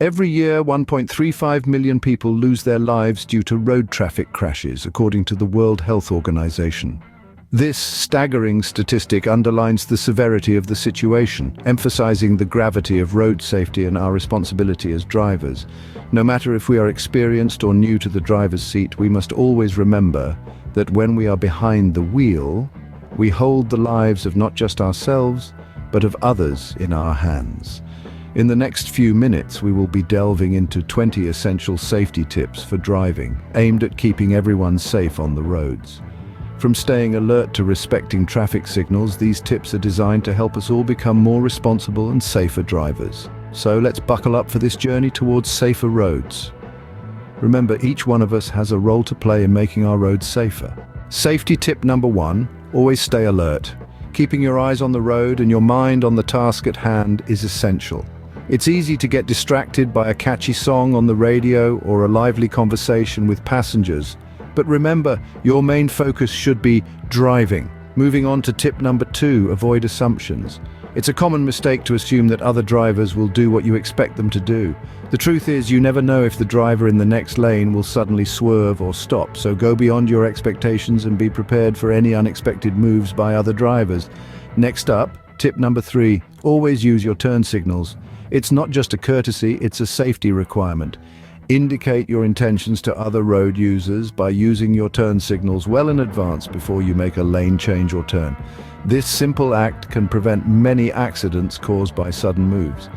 Every year, 1.35 million people lose their lives due to road traffic crashes, according to the World Health Organization. This staggering statistic underlines the severity of the situation, emphasizing the gravity of road safety and our responsibility as drivers. No matter if we are experienced or new to the driver's seat, we must always remember that when we are behind the wheel, we hold the lives of not just ourselves, but of others in our hands. In the next few minutes, we will be delving into 20 essential safety tips for driving, aimed at keeping everyone safe on the roads. From staying alert to respecting traffic signals, these tips are designed to help us all become more responsible and safer drivers. So let's buckle up for this journey towards safer roads. Remember, each one of us has a role to play in making our roads safer. Safety tip number 1, always stay alert. Keeping your eyes on the road and your mind on the task at hand is essential. It's easy to get distracted by a catchy song on the radio or a lively conversation with passengers. But remember, your main focus should be driving. Moving on to tip number 2, avoid assumptions. It's a common mistake to assume that other drivers will do what you expect them to do. The truth is, you never know if the driver in the next lane will suddenly swerve or stop, so go beyond your expectations and be prepared for any unexpected moves by other drivers. Next up, tip number 3, always use your turn signals. It's not just a courtesy, it's a safety requirement. Indicate your intentions to other road users by using your turn signals well in advance before you make a lane change or turn. This simple act can prevent many accidents caused by sudden moves.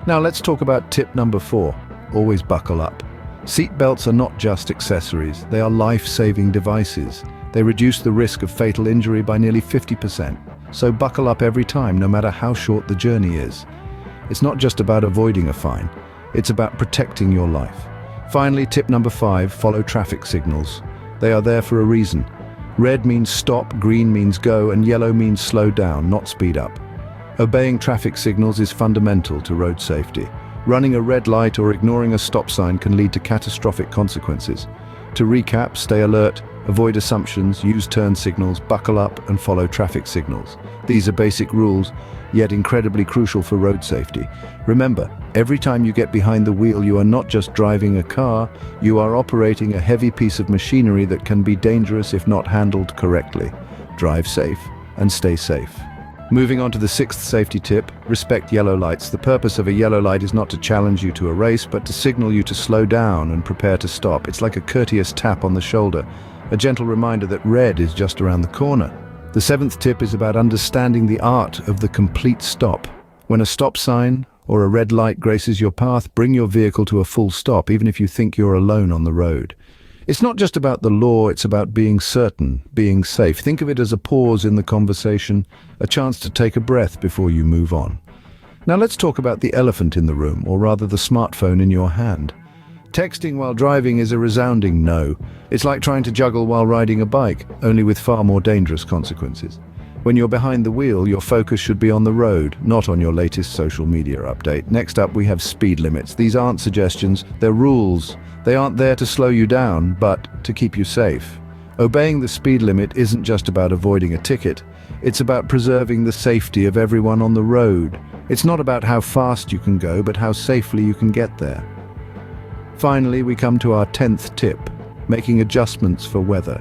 Now let's talk about tip number 4, always buckle up. Seat belts are not just accessories, they are life-saving devices. They reduce the risk of fatal injury by nearly 50%. So buckle up every time, no matter how short the journey is. It's not just about avoiding a fine, it's about protecting your life. Finally, tip number 5, follow traffic signals. They are there for a reason. Red means stop, green means go, and yellow means slow down, not speed up. Obeying traffic signals is fundamental to road safety. Running a red light or ignoring a stop sign can lead to catastrophic consequences. To recap, stay alert, avoid assumptions, use turn signals, buckle up, and follow traffic signals. These are basic rules, yet incredibly crucial for road safety. Remember, every time you get behind the wheel, you are not just driving a car, you are operating a heavy piece of machinery that can be dangerous if not handled correctly. Drive safe and stay safe. Moving on to the 6th safety tip, respect yellow lights. The purpose of a yellow light is not to challenge you to a race, but to signal you to slow down and prepare to stop. It's like a courteous tap on the shoulder, a gentle reminder that red is just around the corner. The 7th tip is about understanding the art of the complete stop. When a stop sign or a red light graces your path, bring your vehicle to a full stop, even if you think you're alone on the road. It's not just about the law, it's about being certain, being safe. Think of it as a pause in the conversation, a chance to take a breath before you move on. Now let's talk about the elephant in the room, or rather the smartphone in your hand. Texting while driving is a resounding no. It's like trying to juggle while riding a bike, only with far more dangerous consequences. When you're behind the wheel, your focus should be on the road, not on your latest social media update. Next up, we have speed limits. These aren't suggestions, they're rules. They aren't there to slow you down, but to keep you safe. Obeying the speed limit isn't just about avoiding a ticket. It's about preserving the safety of everyone on the road. It's not about how fast you can go, but how safely you can get there. Finally, we come to our 10th tip, making adjustments for weather.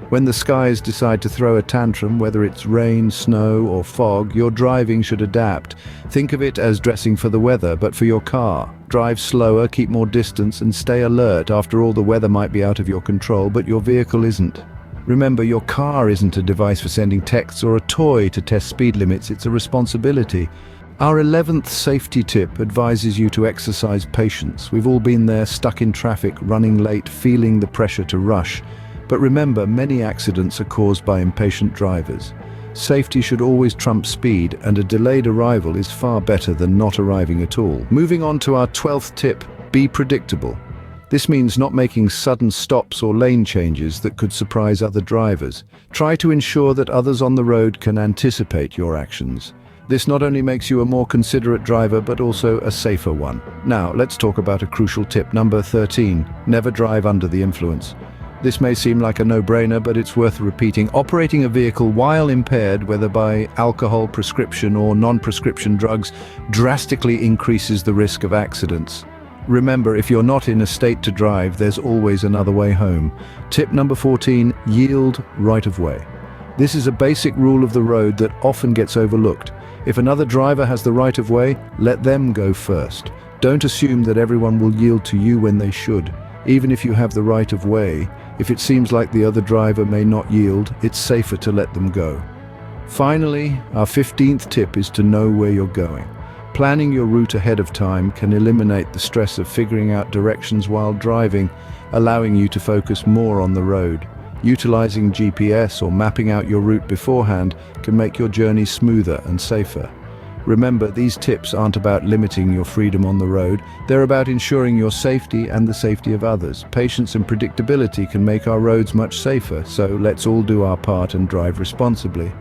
When the skies decide to throw a tantrum, whether it's rain, snow, or fog, your driving should adapt. Think of it as dressing for the weather, but for your car. Drive slower, keep more distance, and stay alert. After all, the weather might be out of your control, but your vehicle isn't. Remember, your car isn't a device for sending texts or a toy to test speed limits, it's a responsibility. Our 11th safety tip advises you to exercise patience. We've all been there, stuck in traffic, running late, feeling the pressure to rush. But remember, many accidents are caused by impatient drivers. Safety should always trump speed, and a delayed arrival is far better than not arriving at all. Moving on to our 12th tip, be predictable. This means not making sudden stops or lane changes that could surprise other drivers. Try to ensure that others on the road can anticipate your actions. This not only makes you a more considerate driver, but also a safer one. Now, let's talk about a crucial tip, number 13. Never drive under the influence. This may seem like a no-brainer, but it's worth repeating. Operating a vehicle while impaired, whether by alcohol, prescription, or non-prescription drugs, drastically increases the risk of accidents. Remember, if you're not in a state to drive, there's always another way home. Tip number 14, yield right of way. This is a basic rule of the road that often gets overlooked. If another driver has the right of way, let them go first. Don't assume that everyone will yield to you when they should. Even if you have the right of way, if it seems like the other driver may not yield, it's safer to let them go. Finally, our 15th tip is to know where you're going. Planning your route ahead of time can eliminate the stress of figuring out directions while driving, allowing you to focus more on the road. Utilizing GPS or mapping out your route beforehand can make your journey smoother and safer. Remember, these tips aren't about limiting your freedom on the road, they're about ensuring your safety and the safety of others. Patience and predictability can make our roads much safer, so let's all do our part and drive responsibly.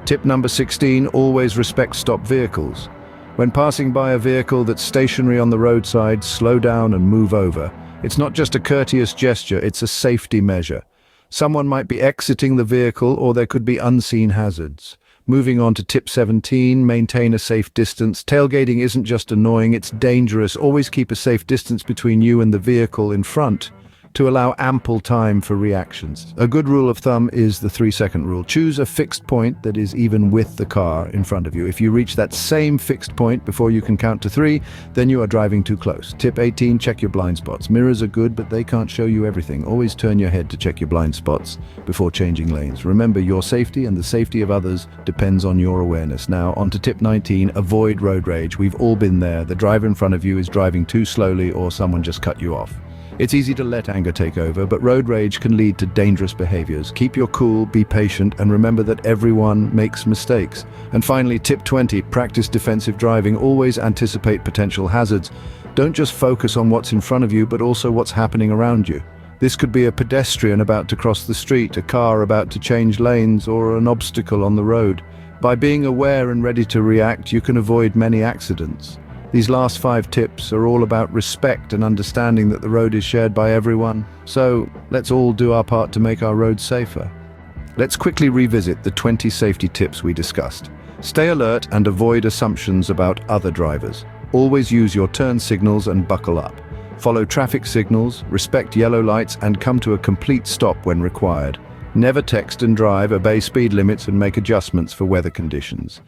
Tip number 16, always respect stopped vehicles. When passing by a vehicle that's stationary on the roadside, slow down and move over. It's not just a courteous gesture, it's a safety measure. Someone might be exiting the vehicle, or there could be unseen hazards. Moving on to tip 17, maintain a safe distance. Tailgating isn't just annoying, it's dangerous. Always keep a safe distance between you and the vehicle in front to allow ample time for reactions. A good rule of thumb is the 3-second rule. Choose a fixed point that is even with the car in front of you. If you reach that same fixed point before you can count to 3, then you are driving too close. Tip 18, check your blind spots. Mirrors are good, but they can't show you everything. Always turn your head to check your blind spots before changing lanes. Remember, your safety and the safety of others depends on your awareness. Now, on to tip 19, avoid road rage. We've all been there. The driver in front of you is driving too slowly, or someone just cut you off. It's easy to let anger take over, but road rage can lead to dangerous behaviors. Keep your cool, be patient, and remember that everyone makes mistakes. And finally, tip 20, practice defensive driving. Always anticipate potential hazards. Don't just focus on what's in front of you, but also what's happening around you. This could be a pedestrian about to cross the street, a car about to change lanes, or an obstacle on the road. By being aware and ready to react, you can avoid many accidents. These last 5 tips are all about respect and understanding that the road is shared by everyone. So let's all do our part to make our roads safer. Let's quickly revisit the 20 safety tips we discussed. Stay alert and avoid assumptions about other drivers. Always use your turn signals and buckle up. Follow traffic signals, respect yellow lights, and come to a complete stop when required. Never text and drive, obey speed limits, and make adjustments for weather conditions.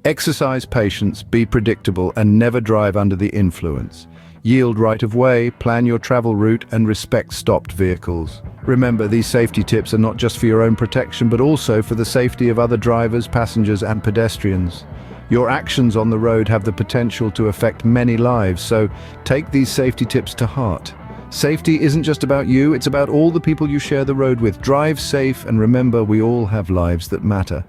Exercise patience, be predictable, and never drive under the influence. Yield right of way, plan your travel route, and respect stopped vehicles. Remember, these safety tips are not just for your own protection, but also for the safety of other drivers, passengers, and pedestrians. Your actions on the road have the potential to affect many lives, so take these safety tips to heart. Safety isn't just about you, it's about all the people you share the road with. Drive safe, and remember, we all have lives that matter.